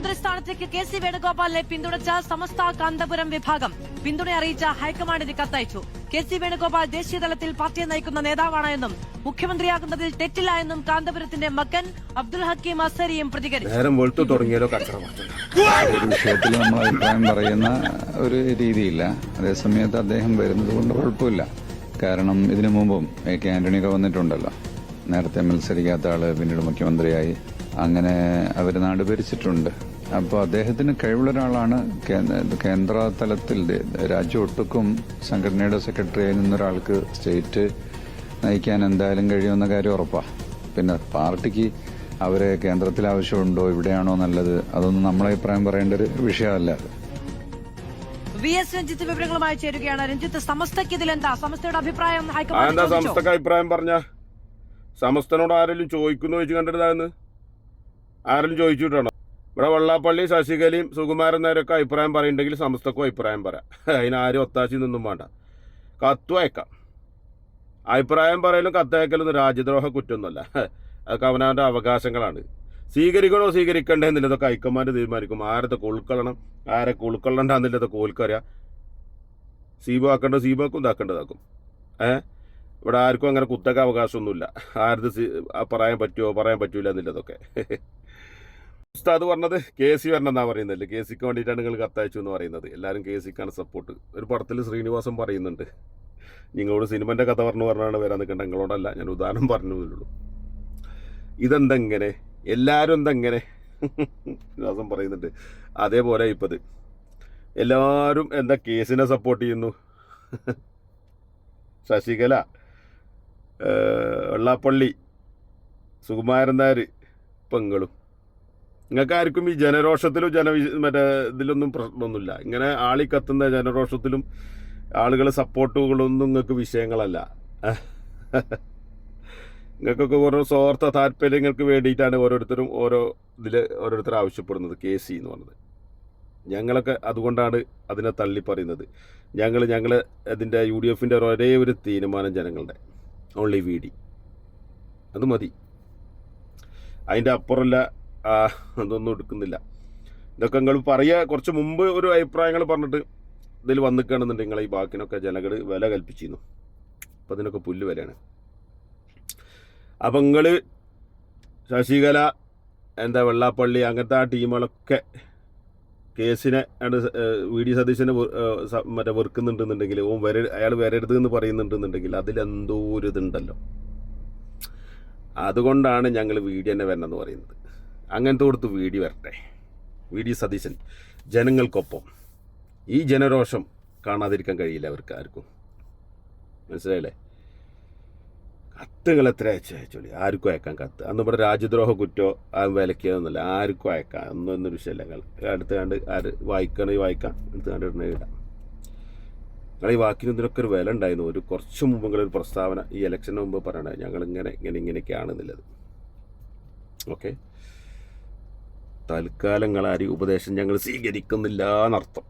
മുഖ്യമന്ത്രി സ്ഥാനത്തേക്ക് കെ.സി. വേണുഗോപാലിനെ പിന്തുണച്ച സമസ്ത കാന്തപുരം വിഭാഗം പിന്തുണ അറിയിച്ച ഹൈക്കമാൻഡിന് കത്തയച്ചു. കെ.സി. വേണുഗോപാൽ ദേശീയതലത്തിൽ പാർട്ടിയെ നയിക്കുന്ന നേതാവാണ് എന്നും മുഖ്യമന്ത്രിയാകുന്നതിൽ തെറ്റില്ല എന്നും കാന്തപുരത്തിന്റെ മകൻ അബ്ദുൽ ഹക്കീം അസരിയും പ്രതികരിച്ചു. വിഷയത്തിൽ നമ്മൾ അഭിപ്രായം പറയുന്ന ഒരു രീതിയില്ല. അതേസമയത്ത് അദ്ദേഹം വരുന്നത് കൊണ്ട് കുഴപ്പമില്ല. കാരണം ഇതിനു മുമ്പും കെ ആന്റണിയൊക്കെ വന്നിട്ടുണ്ടല്ലോ. നേരത്തെ മത്സരിക്കാത്ത ആള് പിന്നീട് മുഖ്യമന്ത്രിയായി, അങ്ങനെ അവർ നാട് ഭരിച്ചിട്ടുണ്ട്. അപ്പോൾ അദ്ദേഹത്തിന് കഴിവുള്ള ഒരാളാണ്. കേന്ദ്ര തലത്തിൽ രാജ്യം ഒട്ടുക്കും സംഘടനയുടെ സെക്രട്ടറിയായി നിന്നൊരാൾക്ക് സ്റ്റേറ്റ് നയിക്കാൻ എന്തായാലും കഴിയുമെന്ന കാര്യം ഉറപ്പാ. പിന്നെ പാർട്ടിക്ക് അവരെ കേന്ദ്രത്തിൽ ആവശ്യമുണ്ടോ, ഇവിടെയാണോ നല്ലത്, അതൊന്നും നമ്മളെ അഭിപ്രായം പറയേണ്ട ഒരു വിഷയമല്ല. വി.എസ്. രഞ്ജിത്ത് വിവരങ്ങളുമായി ചേരുകയാണ്. രഞ്ജിത്ത്, സമസ്തയ്ക്ക് ഇതിലെന്താ? സമസ്തയുടെ അഭിപ്രായം സമസ്തക്ക് അഭിപ്രായം പറഞ്ഞ സമസ്തനോട് ആരെങ്കിലും ചോദിക്കുന്നു ചോദിച്ചു കണ്ടിട്ടാന്ന് ആരെങ്കിലും ചോദിച്ചിട്ടാണോ? ഇവിടെ വെള്ളാപ്പള്ളി, ശശികലയും സുകുമാരൻ നായരൊക്കെ അഭിപ്രായം പറയുന്നുണ്ടെങ്കിൽ സമസ്തക്കും അഭിപ്രായം പറയാം. അതിനാരും ഒത്താശി നിന്നും വേണ്ട. കത്തു അയക്കാം. അഭിപ്രായം പറയലും കത്തയക്കലൊന്നും രാജ്യദ്രോഹ കുറ്റമൊന്നുമല്ല. അതൊക്കെ അവനവൻ്റെ അവകാശങ്ങളാണ്. സ്വീകരിക്കണോ സ്വീകരിക്കണ്ടേ ഇതൊക്കെ ഹൈക്കമാൻഡ് തീരുമാനിക്കും. ആരൊക്കെ ഉൾക്കൊള്ളണം, ആരൊക്കെ ഉൾക്കൊള്ളണ്ടെന്നില്ലതൊക്കെ ഓൽക്കറിയാം. സീബാക്കേണ്ട സീബാക്കും, ഇതാക്കേണ്ടതാക്കും. ഇവിടെ ആർക്കും അങ്ങനെ കുത്തക അവകാശമൊന്നുമില്ല. ആരത് പറയാൻ പറ്റുമോ പറയാൻ പറ്റൂല എന്നുള്ളതൊക്കെ. ഉസ്താദ് പറഞ്ഞത് കെ.സി. വരണമെന്നാണ് പറയുന്നില്ല. കെ.സിക്ക് വേണ്ടിയിട്ടാണ് നിങ്ങൾ കത്തയച്ചു എന്ന് പറയുന്നത്. എല്ലാവരും കെ.സിക്കാണ് സപ്പോർട്ട്. ഒരു പടത്തിൽ ശ്രീനിവാസൻ പറയുന്നുണ്ട്, നിങ്ങളോട് സിനിമൻ്റെ കഥ പറഞ്ഞാണ് വരാൻ നിൽക്കേണ്ട, നിങ്ങളോടല്ല, ഞാൻ ഉദാഹരണം പറഞ്ഞുള്ളൂ. ഇതെന്തെങ്ങനെ എല്ലാവരും എന്തെങ്ങനെ ശ്രീനിവാസൻ പറയുന്നുണ്ട്. അതേപോലെ ഇപ്പത് എല്ലാവരും എന്താ കേസിനെ സപ്പോർട്ട് ചെയ്യുന്നു. ശശികല, വെള്ളാപ്പള്ളി, സുകുമാരൻ നായർ, പെങ്ങളും. നിങ്ങൾക്ക് ആർക്കും ഈ ജനരോഷത്തിലും മറ്റേ ഇതിലൊന്നും പ്രശ്നമൊന്നുമില്ല. ഇങ്ങനെ ആളി കത്തുന്ന ജനരോഷത്തിലും ആളുകൾ സപ്പോർട്ടുകളൊന്നും നിങ്ങൾക്ക് വിഷയങ്ങളല്ല. നിങ്ങൾക്കൊക്കെ ഓരോ സ്വാർത്ഥ താല്പര്യങ്ങൾക്ക് വേണ്ടിയിട്ടാണ് ഓരോരുത്തരും ഓരോരുത്തർ ആവശ്യപ്പെടുന്നത് കെ.സി. എന്ന് പറഞ്ഞത്. ഞങ്ങളൊക്കെ അതുകൊണ്ടാണ് അതിനെ തള്ളി പറയുന്നത്. ഞങ്ങൾ അതിൻ്റെ UDFൻ്റെ ഒരേ ഒരു തീരുമാനം ജനങ്ങളുടെ ഓൺലി VD, അത് മതി. അതിൻ്റെ അപ്പുറമല്ല, അതൊന്നും എടുക്കുന്നില്ല. ഇതൊക്കെ നിങ്ങൾ പറയുക. കുറച്ച് മുമ്പ് ഒരു അഭിപ്രായങ്ങൾ പറഞ്ഞിട്ട് ഇതിൽ വന്നിക്കുകയാണെന്നുണ്ടെങ്കിൽ നിങ്ങൾ ഈ ബാക്കിനൊക്കെ ജനങ്ങൾ വില കൽപ്പിച്ചിരുന്നു. അപ്പം അതിനൊക്കെ പുല്ല് വിലയാണ്. അപ്പം നിങ്ങൾ ശശികല, വെള്ളാപ്പള്ളി, അങ്ങനത്തെ ആ ടീമുകളൊക്കെ കേസിനെ VD സതീശനെ മറ്റേ വെറുക്കുന്നുണ്ടെന്നുണ്ടെങ്കിൽ, അയാൾ വരരുതെന്ന് പറയുന്നുണ്ടെന്നുണ്ടെങ്കിൽ അതിലെന്തോ ഒരു ഇതുണ്ടല്ലോ. അതുകൊണ്ടാണ് ഞങ്ങൾ VD തന്നെ വരണമെന്ന് പറയുന്നത്. അങ്ങനത്തെ കൊടുത്ത് VD വരട്ടെ. VD സതീശൻ ജനങ്ങൾക്കൊപ്പം. ഈ ജനരോഷം കാണാതിരിക്കാൻ കഴിയില്ല അവർക്ക് ആർക്കും. മനസ്സിലായില്ലേ? കത്തുകൾ എത്ര അയച്ചോളി, ആർക്കും അയക്കാം കത്ത്. അന്ന് ഇവിടെ രാജ്യദ്രോഹ കുറ്റോ വിലക്കിയതൊന്നുമില്ല. ആർക്കും അയക്കാം. ഒന്നൊരു വിഷയമല്ല. അടുത്ത് കണ്ട് ആര് വായിക്കണമെങ്കിൽ വായിക്കാം, എടുത്ത് കണ്ട് ഇടണേ ഇടാം. നിങ്ങൾ ഈ വാക്കിന് ഇതിനൊക്കെ ഒരു വില ഉണ്ടായിരുന്നു. ഒരു കുറച്ച് മുമ്പ് നിങ്ങളൊരു പ്രസ്താവന ഈ ഇലക്ഷന് മുമ്പ് പറയണേ, ഇങ്ങനെയൊക്കെയാണെന്നുള്ളത്. ഓക്കെ, തൽക്കാലം നിങ്ങളാരും ഉപദേശം ഞങ്ങൾ സ്വീകരിക്കുന്നില്ല എന്നർത്ഥം.